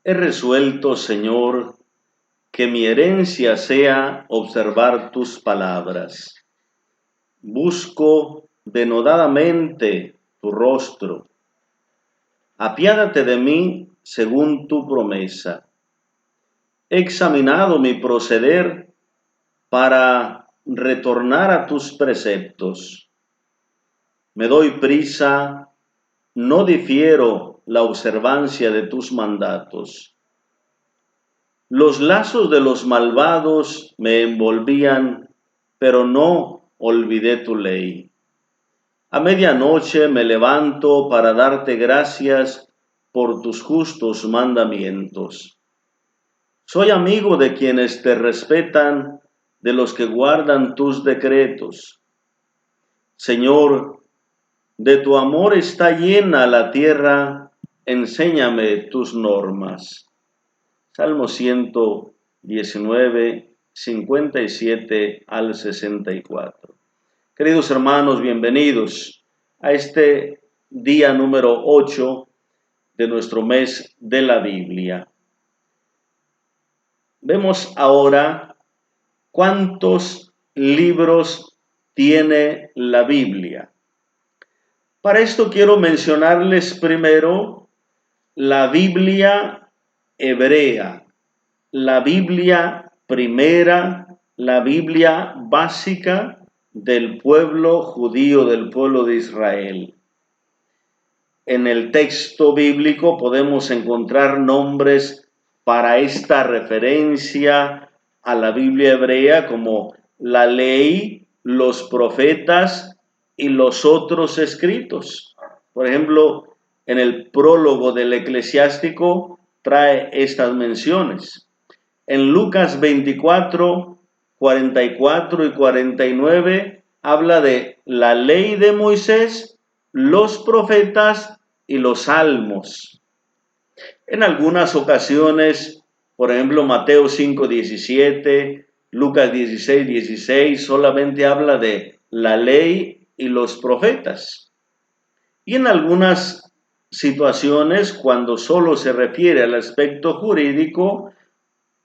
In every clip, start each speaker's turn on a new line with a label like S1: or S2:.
S1: He resuelto, Señor, que mi herencia sea observar tus palabras. Busco denodadamente tu rostro. Apiádate de mí según tu promesa. He examinado mi proceder para retornar a tus preceptos. Me doy prisa, no difiero la observancia de tus mandatos. Los lazos de los malvados me envolvían, pero no olvidé tu ley. A medianoche me levanto para darte gracias por tus justos mandamientos. Soy amigo de quienes te respetan, de los que guardan tus decretos. Señor, de tu amor está llena la tierra, enséñame tus normas. Salmo 119, 57 al 64. Queridos hermanos, bienvenidos a este día número 8 de nuestro mes de la Biblia. Vemos ahora cuántos libros tiene la Biblia. Para esto quiero mencionarles primero la Biblia hebrea, la Biblia primera, la Biblia básica del pueblo judío, del pueblo de Israel. En el texto bíblico podemos encontrar nombres para esta referencia a la Biblia hebrea como la ley, los profetas y los otros escritos. Por ejemplo, en el prólogo del Eclesiástico trae estas menciones. En Lucas 24, 44 y 49 habla de la ley de Moisés, los profetas y los salmos. En algunas ocasiones, por ejemplo, Mateo 5, 17, Lucas 16, 16, solamente habla de la ley y los profetas. Y en algunas situaciones, cuando solo se refiere al aspecto jurídico,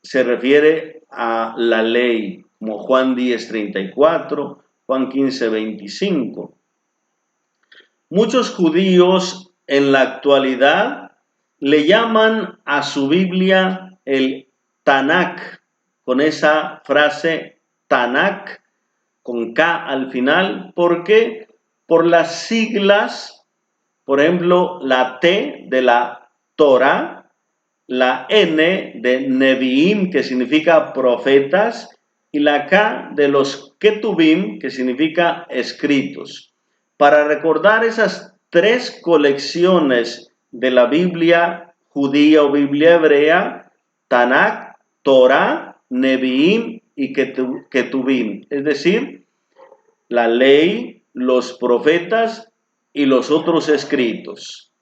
S1: se refiere a la ley, como Juan 10, 34, Juan 15, 25. Muchos judíos en la actualidad le llaman a su Biblia el Tanakh, con esa frase Tanakh, con K al final. ¿Por qué? Por las siglas, por ejemplo, la T de la Torah, la N de Neviim, que significa profetas, y la K de los Ketubim, que significa escritos. Para recordar esas tres colecciones de la Biblia judía o Biblia hebrea, Tanakh, Torah, Neviim y Ketubim, es decir, la ley, los profetas y los otros escritos.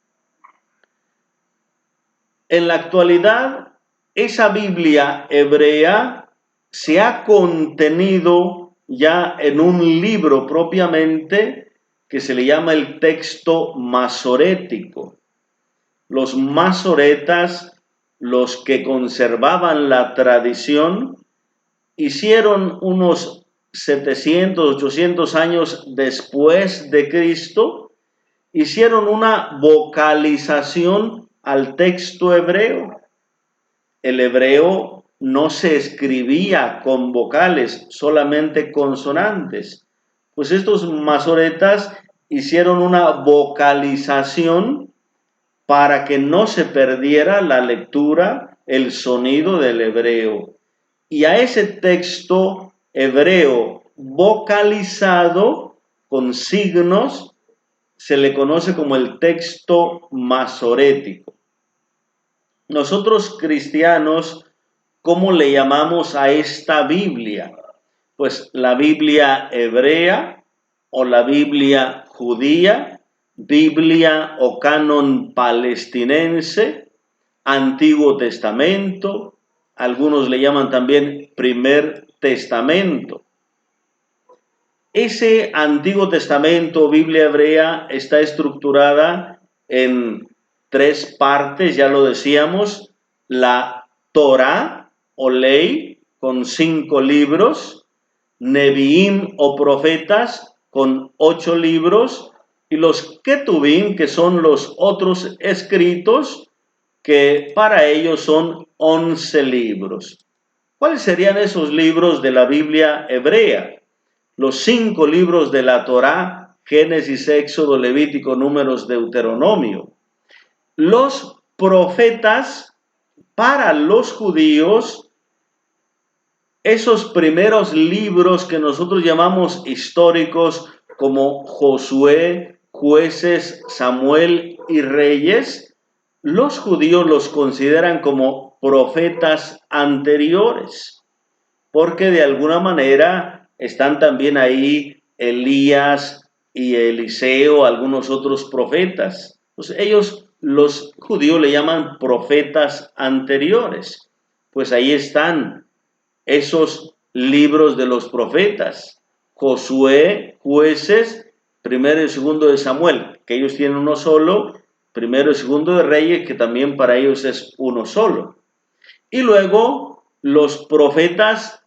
S1: En la actualidad, esa Biblia hebrea se ha contenido ya en un libro propiamente que se le llama el texto masorético. Los masoretas, los que conservaban la tradición, hicieron unos 700, 800 años después de Cristo, hicieron una vocalización al texto hebreo. El hebreo no se escribía con vocales, solamente consonantes. Pues estos masoretas hicieron una vocalización para que no se perdiera la lectura, el sonido del hebreo. Y a ese texto hebreo vocalizado con signos se le conoce como el texto masorético. Nosotros cristianos, ¿cómo le llamamos a esta Biblia? Pues la Biblia hebrea o la Biblia judía, Biblia o canon palestinense, Antiguo Testamento, algunos le llaman también Primer Testamento. Ese Antiguo Testamento, Biblia hebrea, está estructurada en tres partes, ya lo decíamos. la Torá o ley con 5 libros, Neviim o profetas con 8 libros, y los Ketubim, que son los otros escritos, que para ellos son 11 libros. ¿Cuáles serían esos libros de la Biblia hebrea? Los 5 libros de la Torá: Génesis, Éxodo, Levítico, Números, Deuteronomio. Los profetas para los judíos, esos primeros libros que nosotros llamamos históricos, como Josué, Jueces, Samuel y Reyes, los judíos los consideran como profetas anteriores, porque de alguna manera están también ahí Elías y Eliseo, algunos otros profetas. Pues ellos, los judíos, le llaman profetas anteriores. Pues ahí están esos libros de los profetas: Josué, Jueces, primero y segundo de Samuel, que ellos tienen uno solo; primero y segundo de Reyes, que también para ellos es uno solo. Y luego los profetas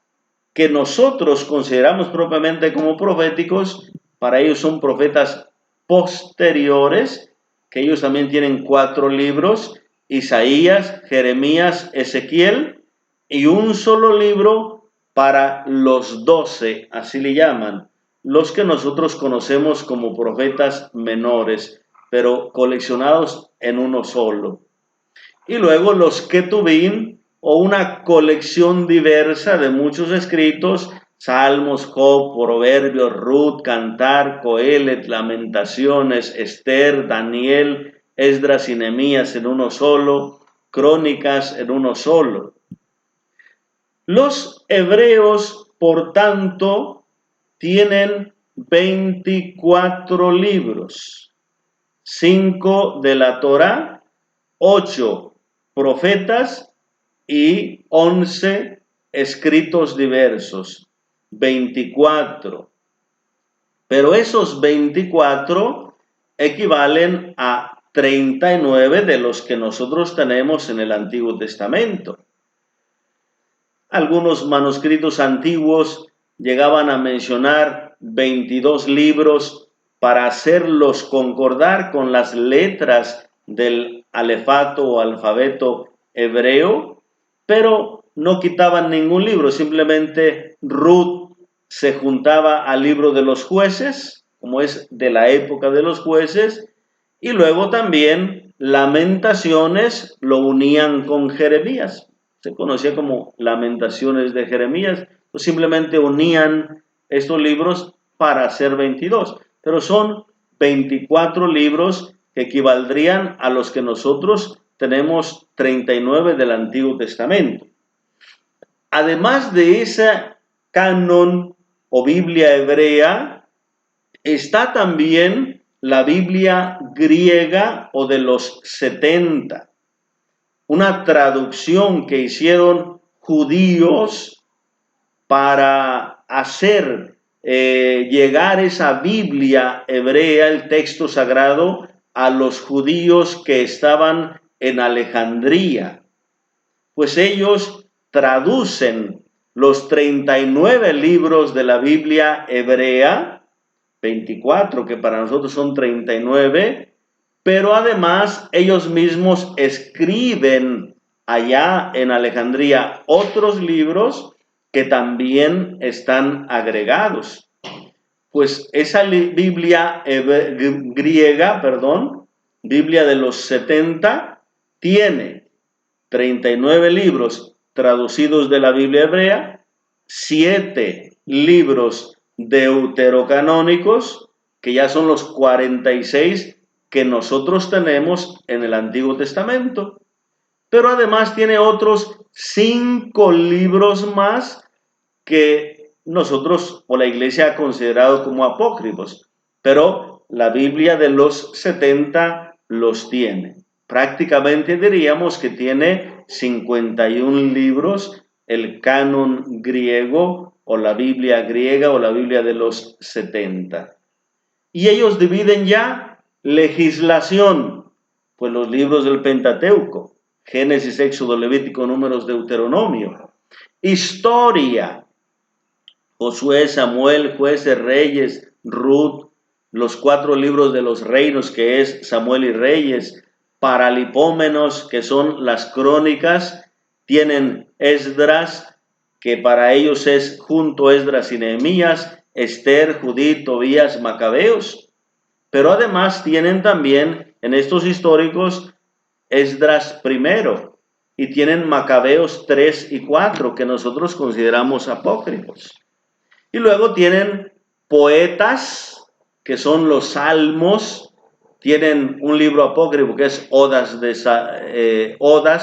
S1: que nosotros consideramos propiamente como proféticos, para ellos son profetas posteriores, que ellos también tienen 4 libros: Isaías, Jeremías, Ezequiel, y un solo libro para los 12, así le llaman, los que nosotros conocemos como profetas menores, pero coleccionados en uno solo. Y luego los Ketubim, o una colección diversa de muchos escritos: Salmos, Job, Proverbios, Ruth, Cantar, Coelet, Lamentaciones, Esther, Daniel, Esdras y Nehemías en uno solo, Crónicas en uno solo. Los hebreos, por tanto, tienen 24 libros: 5 de la Torá, 8 profetas y 11 escritos diversos. 24. Pero esos 24 equivalen a 39 de los que nosotros tenemos en el Antiguo Testamento. Algunos manuscritos antiguos llegaban a mencionar 22 libros para hacerlos concordar con las letras del alefato o alfabeto hebreo, pero no quitaban ningún libro. Simplemente Ruth se juntaba al libro de los jueces, como es de la época de los jueces, y luego también Lamentaciones lo unían con Jeremías. Se conocía como Lamentaciones de Jeremías. Pues simplemente unían estos libros para hacer 22, pero son 24 libros que equivaldrían a los que nosotros tenemos 39 del Antiguo Testamento. Además de ese canon o Biblia hebrea, está también la Biblia griega, o de los 70, una traducción que hicieron judíos para hacer llegar esa Biblia hebrea, el texto sagrado, a los judíos que estaban en Alejandría. Pues ellos traducen los 39 libros de la Biblia hebrea, 24 que para nosotros son 39, pero además ellos mismos escriben allá en Alejandría otros libros que también están agregados. Pues esa Biblia griega, Biblia de los 70, tiene 39 libros traducidos de la Biblia hebrea, 7 libros deuterocanónicos, que ya son los 46 que nosotros tenemos en el Antiguo Testamento, pero además tiene otros 5 libros más que nosotros o la iglesia ha considerado como apócrifos, pero la Biblia de los 70 los tiene. Prácticamente diríamos que tiene 51 libros el canon griego, o la Biblia griega, o la Biblia de los 70. Y ellos dividen ya legislación, pues los libros del Pentateuco. Génesis, Éxodo, Levítico, Números, Deuteronomio. Historia: Josué, Samuel, Jueces, Reyes, Ruth, los 4 libros de los reinos, que es Samuel y Reyes. Paralipómenos, que son las crónicas. Tienen Esdras, que para ellos es junto Esdras y Nehemías, Esther, Judith, Tobías, Macabeos. Pero además tienen también en estos históricos Esdras primero, y tienen Macabeos 3 y 4, que nosotros consideramos apócrifos. Y luego tienen poetas, que son los salmos. Tienen un libro apócrifo que es Odas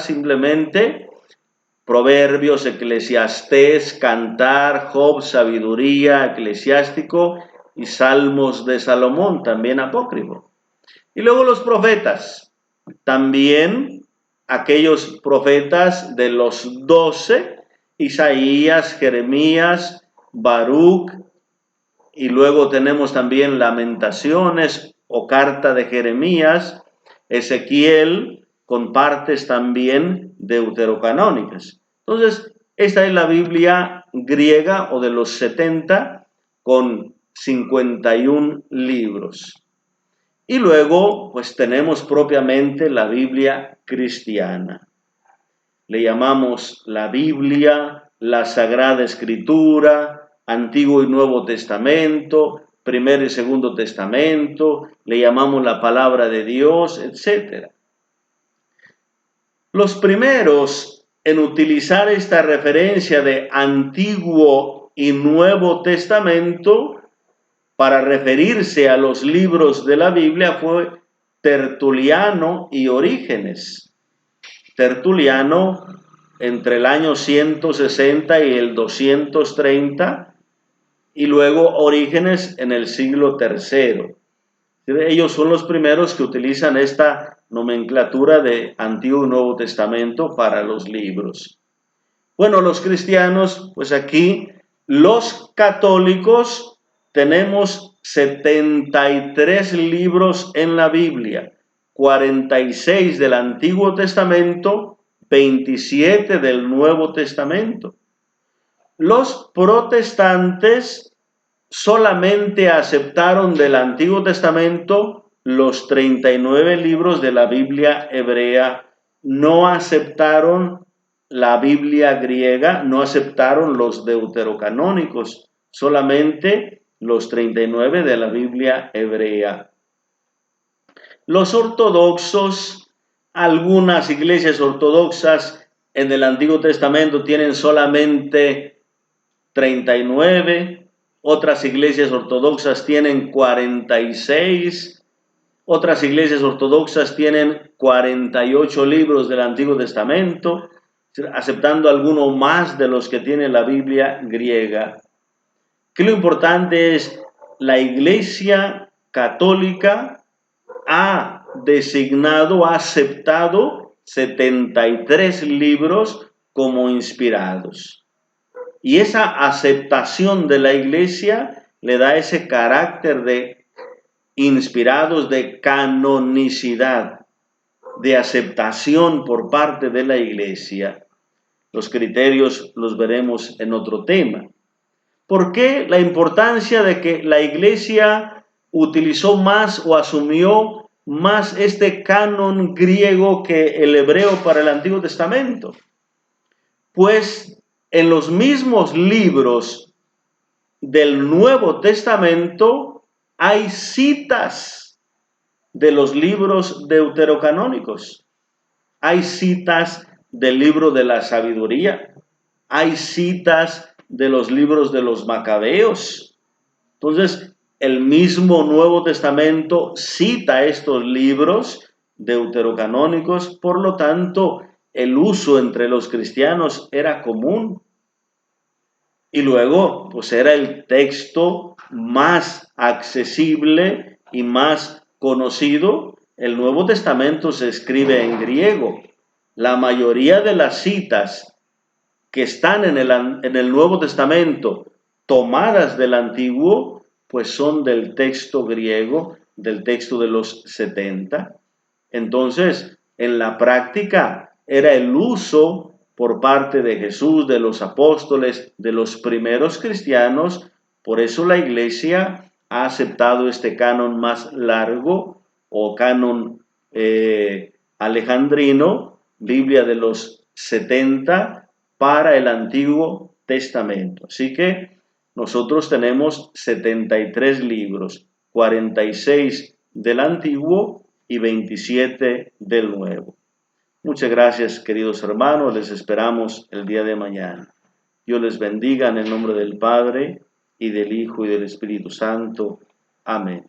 S1: simplemente, Proverbios, Eclesiastés, Cantar, Job, Sabiduría, Eclesiástico y Salmos de Salomón, también apócrifo. Y luego los profetas, también aquellos profetas de los 12, Isaías, Jeremías, Baruch, y luego tenemos también Lamentaciones o Carta de Jeremías, Ezequiel, con partes también deuterocanónicas. Entonces, esta es la Biblia griega o de los 70 con 51 libros. Y luego, pues tenemos propiamente la Biblia cristiana. Le llamamos la Biblia, la Sagrada Escritura, Antiguo y Nuevo Testamento, Primer y Segundo Testamento, le llamamos la Palabra de Dios, etc. Los primeros en utilizar esta referencia de Antiguo y Nuevo Testamento para referirse a los libros de la Biblia fue Tertuliano y Orígenes. Tertuliano entre el año 160 y el 230, y luego Orígenes en el siglo III. Ellos son los primeros que utilizan esta nomenclatura de Antiguo y Nuevo Testamento para los libros. Bueno, los cristianos, pues aquí los católicos tenemos 73 libros en la Biblia, 46 del Antiguo Testamento, 27 del Nuevo Testamento. Los protestantes solamente aceptaron del Antiguo Testamento los 39 libros de la Biblia hebrea, no aceptaron la Biblia griega, no aceptaron los deuterocanónicos, solamente los 39 de la Biblia hebrea. Los ortodoxos, algunas iglesias ortodoxas en el Antiguo Testamento tienen solamente 39, otras iglesias ortodoxas tienen 46, otras iglesias ortodoxas tienen 48 libros del Antiguo Testamento, aceptando alguno más de los que tiene la Biblia griega. Que lo importante es, la Iglesia Católica ha designado, ha aceptado 73 libros como inspirados. Y esa aceptación de la Iglesia le da ese carácter de inspirados, de canonicidad, de aceptación por parte de la Iglesia. Los criterios los veremos en otro tema. ¿Por qué la importancia de que la Iglesia utilizó más o asumió más este canon griego que el hebreo para el Antiguo Testamento? Pues en los mismos libros del Nuevo Testamento hay citas de los libros deuterocanónicos. Hay citas del libro de la sabiduría. Hay citas de los libros de los Macabeos. Entonces, el mismo Nuevo Testamento cita estos libros deuterocanónicos, por lo tanto, el uso entre los cristianos era común. Y luego, pues era el texto más accesible y más conocido. El Nuevo Testamento se escribe en griego. La mayoría de las citas que están en el Nuevo Testamento, tomadas del Antiguo, pues son del texto griego, del texto de los 70. Entonces, en la práctica, era el uso por parte de Jesús, de los apóstoles, de los primeros cristianos. Por eso la Iglesia ha aceptado este canon más largo o canon alejandrino, Biblia de los 70 para el Antiguo Testamento. Así que nosotros tenemos 73 libros, 46 del Antiguo y 27 del Nuevo. Muchas gracias, queridos hermanos. Les esperamos el día de mañana. Dios les bendiga en el nombre del Padre, y del Hijo, y del Espíritu Santo. Amén.